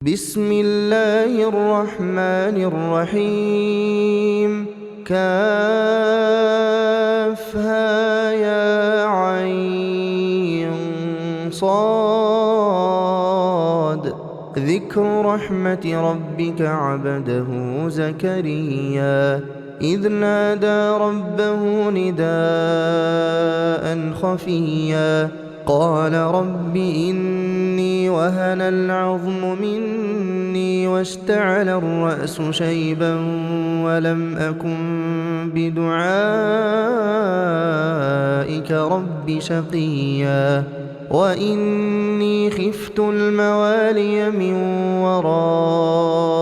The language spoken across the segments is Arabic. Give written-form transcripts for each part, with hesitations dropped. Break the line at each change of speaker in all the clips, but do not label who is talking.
بسم الله الرحمن الرحيم كافها يا عين صاد ذكر رحمة ربك عبده زكريا إذ نادى ربه نداء خفيا قال رب إني وهن العظم مني واشتعل الرأس شيبا ولم أكن بدعائك رب شقيا وإني خفت الموالي من ورائي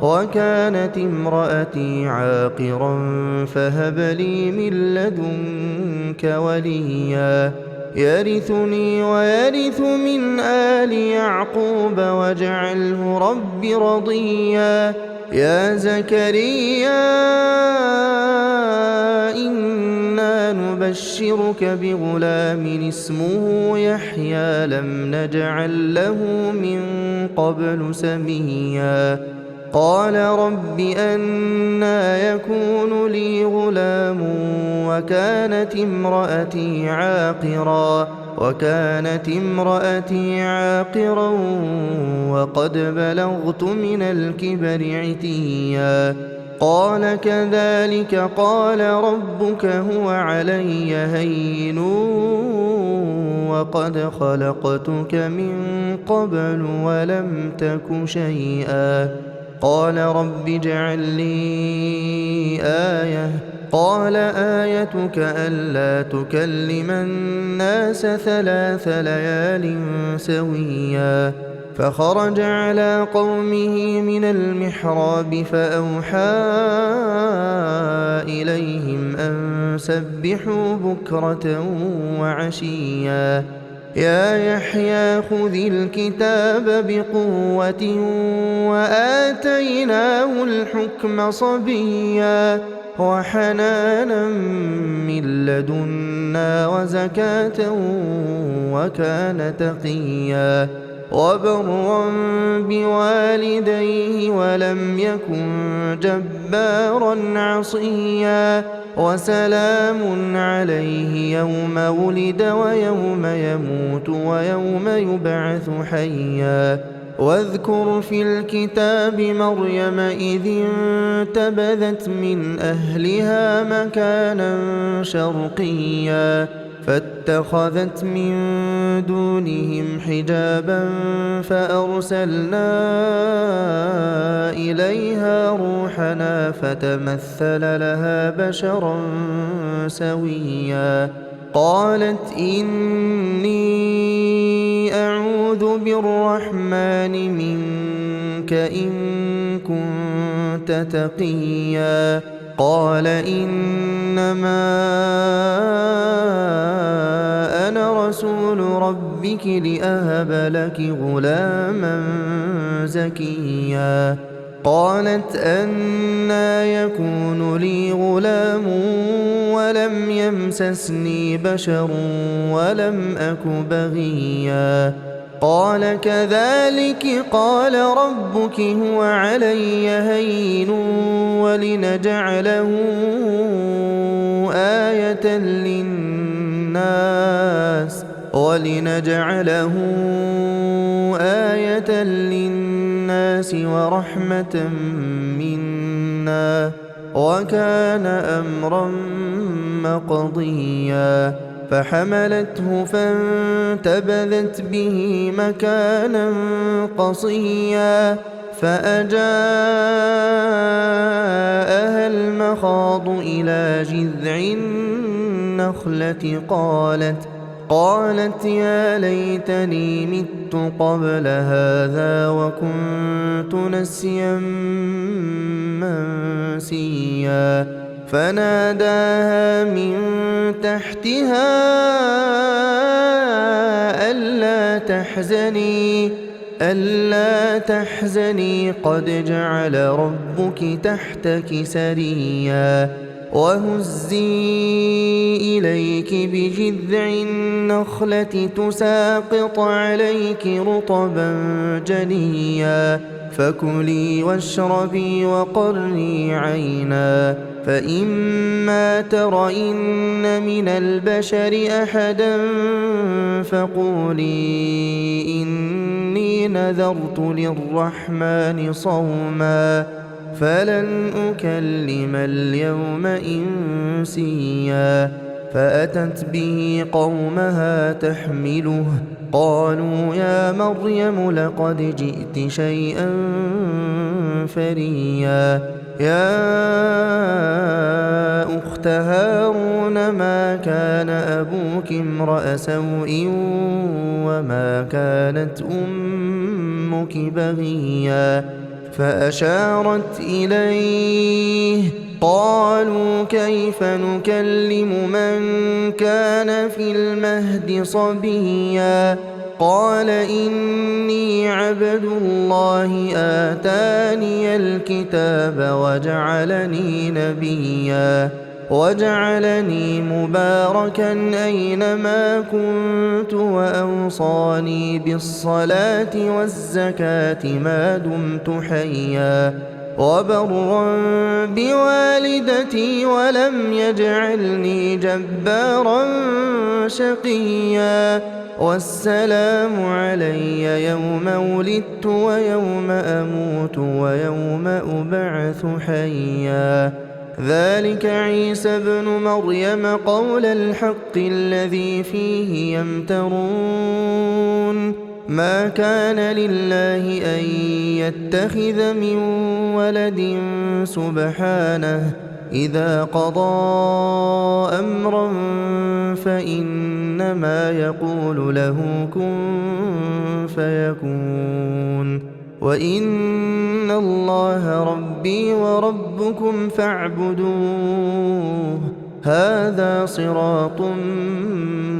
وكانت امرأتي عاقرا فهب لي من لدنك وليا يرثني ويرث من آل يعقوب واجعله رب رضيا يا زكريا إنا نبشرك بغلام اسمه يحيى لم نجعل له من قبل سميا قال رب أنى يكون لي غلام وكانت امرأتي عاقرا وقد بلغت من الكبر عتيا قال كذلك قال ربك هو علي هين وقد خلقتك من قبل ولم تك شيئا قال رب اجعل لي آية قال آيتك ألا تكلم الناس 3 ليال سويا فخرج على قومه من المحراب فأوحى إليهم أن سبحوا بكرة وعشيا يا يحيى خذ الكتاب بقوة وآتيناه الحكم صبيا وحنانا من لدنا وزكاة وكان تقيا وبرا بوالديه ولم يكن جبارا عصيا وسلام عليه يوم ولد ويوم يموت ويوم يبعث حيا واذكر في الكتاب مريم إذ انتبذت من أهلها مكانا شرقيا فاتخذت من دونهم حجابا فأرسلنا إليها روحنا فتمثل لها بشرا سويا قالت إني أعوذ بالرحمن منك إن كنت تقيا قال إنما أنا رسول ربك لأهب لك غلاما زكيا قالت أنى يكون لي غلام ولم يمسسني بشر ولم أك بغيا قال كذلك قال ربك هو علي هين ولنجعله آية للناس ورحمة منا وكان أمرا مقضيا فحملته فانتبذت به مكانا قصيا فأجاءها المخاض إلى جذع النخلة قالت يا ليتني مت قبل هذا وكنت نسيا منسيا فناداها من تحتها ألا تحزني قد جعل ربك تحتك سريا وهزي إليك بجذع النخلة تساقط عليك رطبا جنيا فكلي واشربي وقري عينا فإما ترين من البشر أحدا فقولي إني نذرت للرحمن صوما فلن أكلم اليوم إنسيا فأتت به قومها تحمله قالوا يا مريم لقد جئت شيئا فريا يا أخت هارون ما كان أبوك امرأ سوء وما كانت أمك بغيا فأشارت إليه قالوا كيف نكلم من كان في المهد صبيا قال إني عبد الله آتاني الكتاب وجعلني نبيا وجعلني مباركا أينما كنت وأوصاني بالصلاة والزكاة ما دمت حيا وبرا بوالدتي ولم يجعلني جبارا شقيا والسلام علي يوم ولدت ويوم أموت ويوم أبعث حيا ذلك عيسى ابن مريم قول الحق الذي فيه يمترون ما كان لله أن يتخذ من ولد سبحانه إذا قضى أمرا فإنما يقول له كن فيكون وإن الله ربي وربكم فاعبدوه هذا صراط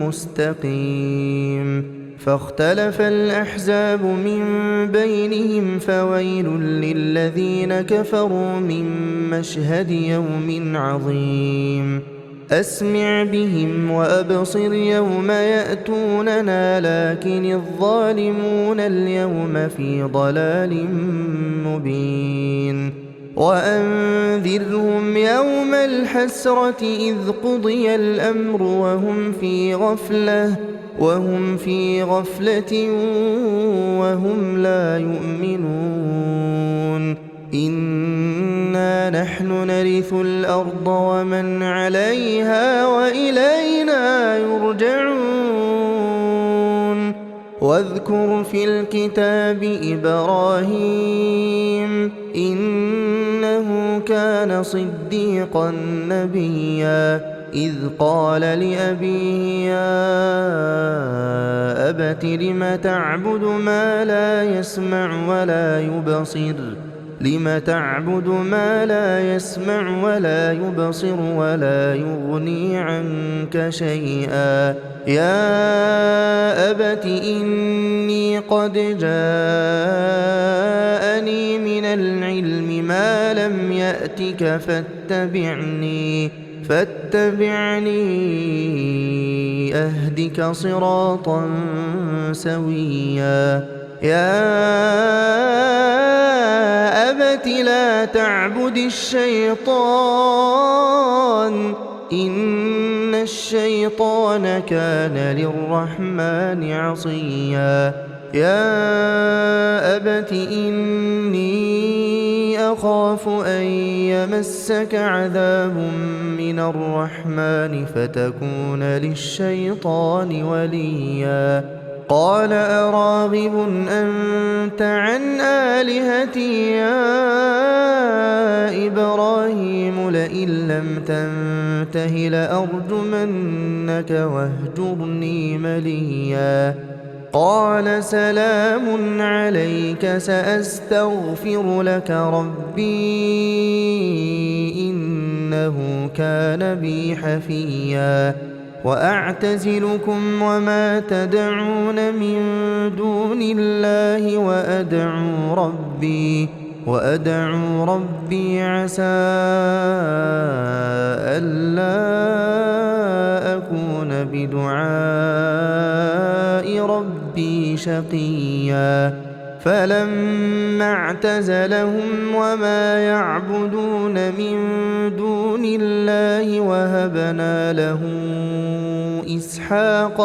مستقيم فاختلف الأحزاب من بينهم فويل للذين كفروا من مشهد يوم عظيم أسمع بهم وأبصر يوم يأتوننا لكن الظالمون اليوم في ضلال مبين وأنذرهم يوم الحسرة إذ قضي الأمر وهم في غفلة وهم لا يؤمنون إنا نحن نرث الأرض ومن عليها وإلينا يرجعون واذكر في الكتاب إبراهيم إنه كان صديقا نبيا إذ قال لأبيه يا أبت لم تعبد ما لا يسمع ولا يبصر ولا يغني عنك شيئا يا أبت إني قد جاءني من العلم ما لم يأتك فاتبعني أهدك صراطا سويا يا أبت لا تعبد الشيطان إن الشيطان كان للرحمن عصيا يا أبت إني أخاف أن يمسك عذاب من الرحمن فتكون للشيطان وليا قال أراغب أنت عن آلهتي يا إبراهيم لئن لم تنته لأرجمنك واهجرني مليا قال سلام عليك سأستغفر لك ربي إنه كان بي حفيا وأعتزلكم وما تدعون من دون الله وأدعو ربي عسى ألا أكون بدعاء ربي شقيا فلما اعتزلهم وما يعبدون من دون الله وهبنا له إسحاق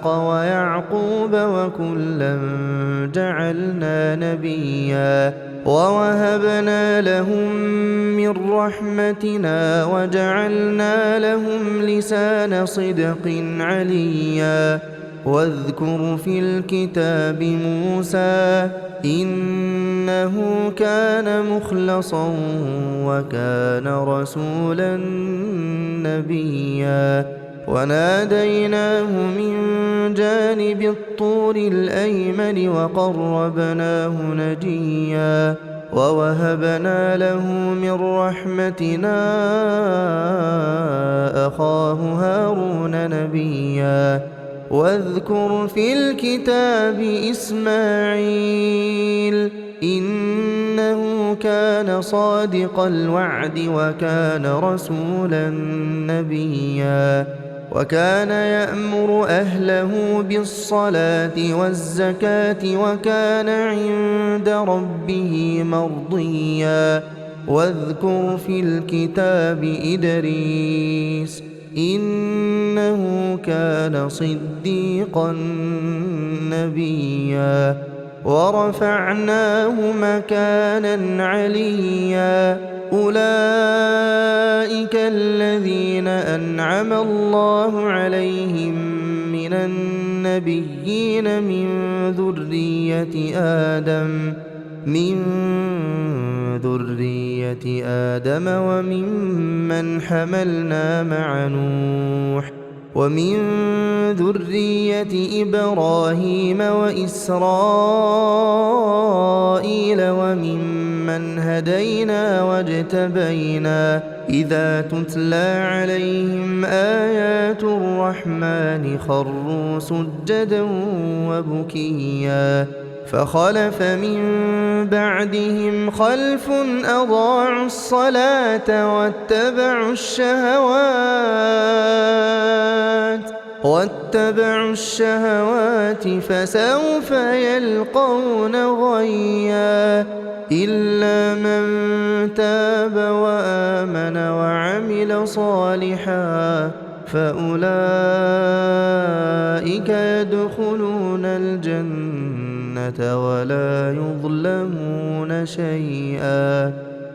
ويعقوب وكلا جعلنا نبيا ووهبنا لهم من رحمتنا وجعلنا لهم لسان صدق عليا واذكر في الكتاب موسى إنه كان مخلصا وكان رسولا نبيا وناديناه من جانب الطور الأيمن وقربناه نجيا ووهبنا له من رحمتنا أخاه هارون نبيا واذكر في الكتاب إسماعيل إنه كان صادق الوعد وكان رسولا نبيا وكان يأمر أهله بالصلاة والزكاة وكان عند ربه مرضيا واذكر في الكتاب إدريس إنه كان صديقا نبيا ورفعناه مكانا عليا أولئك الذين أنعم الله عليهم من النبيين من ذرية آدم وممن حملنا مع نوح ومن ذرية إبراهيم وإسرائيل وممن هدينا واجتبينا إذا تتلى عليهم آيات الرحمن خروا سجدا وبكيا فخلف من بعدهم خلف أضاعوا الصلاة واتبعوا الشهوات فسوف يلقون غيا إلا من تاب وآمن وعمل صالحا فأولئك يدخلون الجنة ولا يظلمون شيئا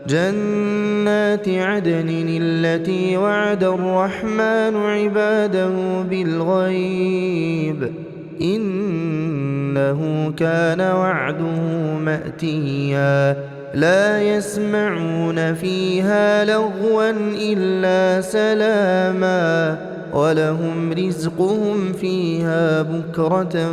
جنات عدن التي وعد الرحمن عباده بالغيب إنه كان وعده مأتيا لا يسمعون فيها لغوا إلا سلاما ولهم رزقهم فيها بكرة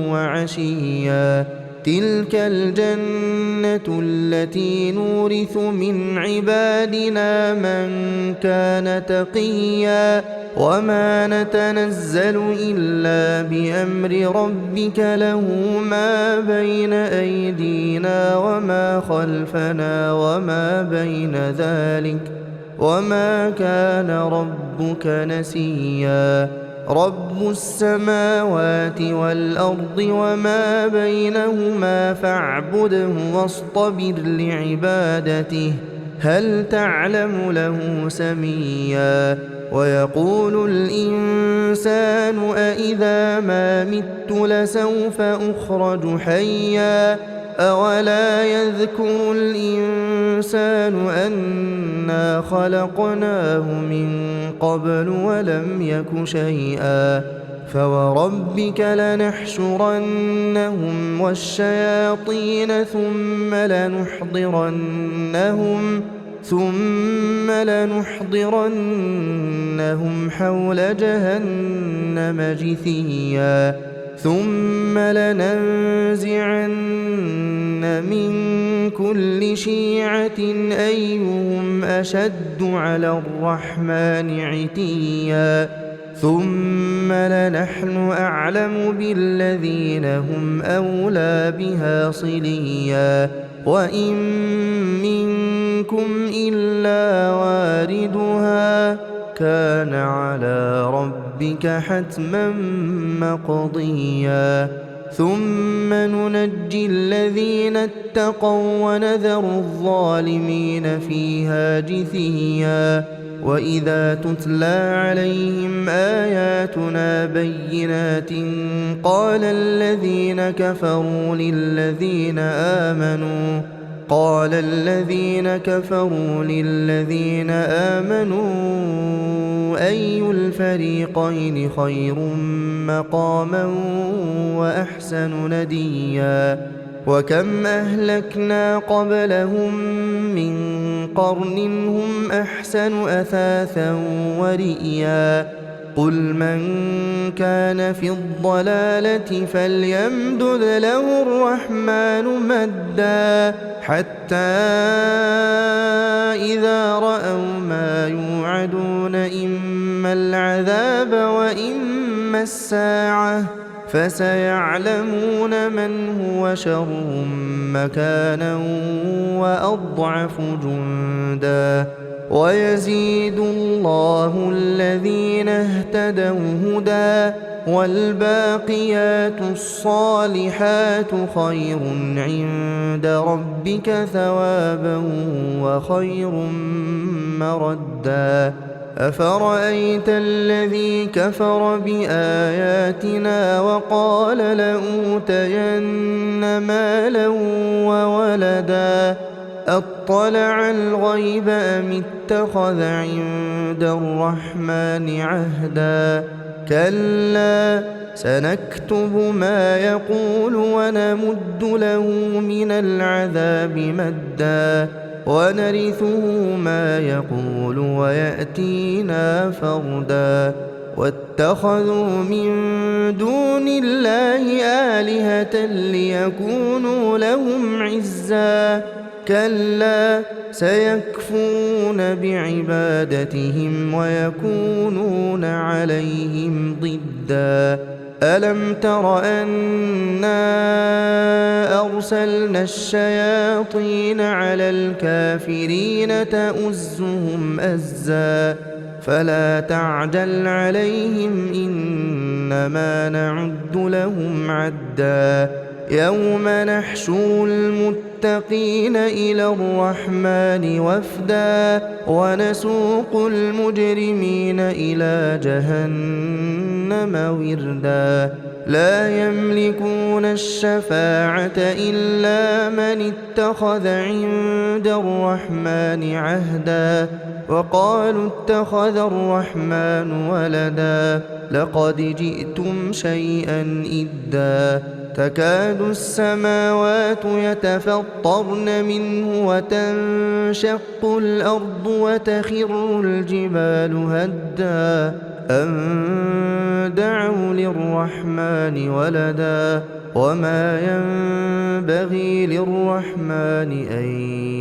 وعشيا تلك الجنة التي نورث من عبادنا من كان تقيا وما نتنزل إلا بأمر ربك له ما بين أيدينا وما خلفنا وما بين ذلك وما كان ربك نسيا رب السماوات والأرض وما بينهما فاعبده واصطبر لعبادته هل تعلم له سميا ويقول الإنسان أإذا ما مت لسوف أخرج حيا أولا يذكر الإنسان أنا خلقناه من قبل ولم يك شيئا فوربك لنحشرنهم والشياطين ثم لنحضرنهم حول جهنم جثيا ثم لننزعن من كل شيعة أيهم أشد على الرحمن عتيا ثم لنحن أعلم بالذين هم أولى بها صليا وإن منكم إلا واردها كان على ربك حتما مقضيا ثم ننجي الذين اتقوا ونذر الظالمين فيها جثيا وإذا تتلى عليهم آياتنا بينات قال الذين كفروا للذين آمنوا أي الفريقين خير مقاما وأحسن نديا وكم أهلكنا قبلهم من قرن هم أحسن أثاثا ورئيا قل من كان في الضلالة فليمدد له الرحمن مدا حتى إذا رأوا ما يوعدون إما العذاب وإما الساعة فسيعلمون من هو شر مكانا وأضعف جندا ويزيد الله الذين اهتدوا هدى والباقيات الصالحات خير عند ربك ثوابا وخير مردا أفرأيت الذي كفر بآياتنا وقال لأوتين مالا وولدا أطلع الغيب أم اتخذ عند الرحمن عهدا كلا سنكتب ما يقول ونمد له من العذاب مدا ونرثه ما يقول ويأتينا فردا واتخذوا من دون الله آلهة ليكونوا لهم عزا كلا سيكفرون بعبادتهم ويكونون عليهم ضدا ألم تر أنا أرسلنا الشياطين على الكافرين تؤزهم أزا فلا تعجل عليهم إنما نعد لهم عدا يوم نحشر المتقين إلى الرحمن وفدا ونسوق المجرمين إلى جهنم وردا لا يملكون الشفاعة إلا من اتخذ عند الرحمن عهدا وقالوا اتخذ الرحمن ولدا لقد جئتم شيئا إدا تكاد السماوات يتفطرن منه وتنشق الأرض وتخر الجبال هدا أن دعوا للرحمن ولدا وما ينبغي للرحمن أن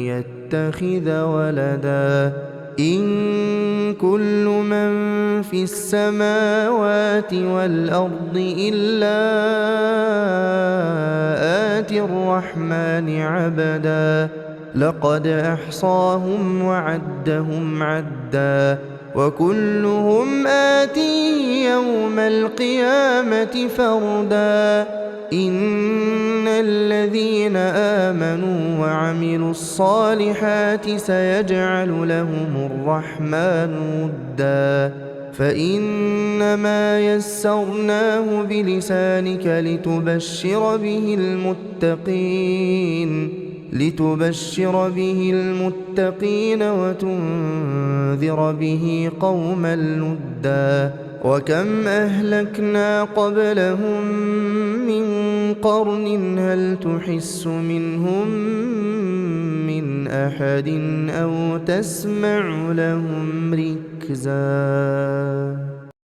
يتخذ ولدا إن كل من في السماوات والأرض إلا آتي الرحمن عبدا لقد أحصاهم وعدهم عدا وكلهم آتيه يوم القيامة فردا إن الذين آمنوا وعملوا الصالحات سيجعل لهم الرحمن ودا فإنما يسرناه بلسانك لتبشر به المتقين وتنذر به قوما لدا وكم أهلكنا قبلهم من قرن هل تحس منهم من أحد أو تسمع لهم ركزا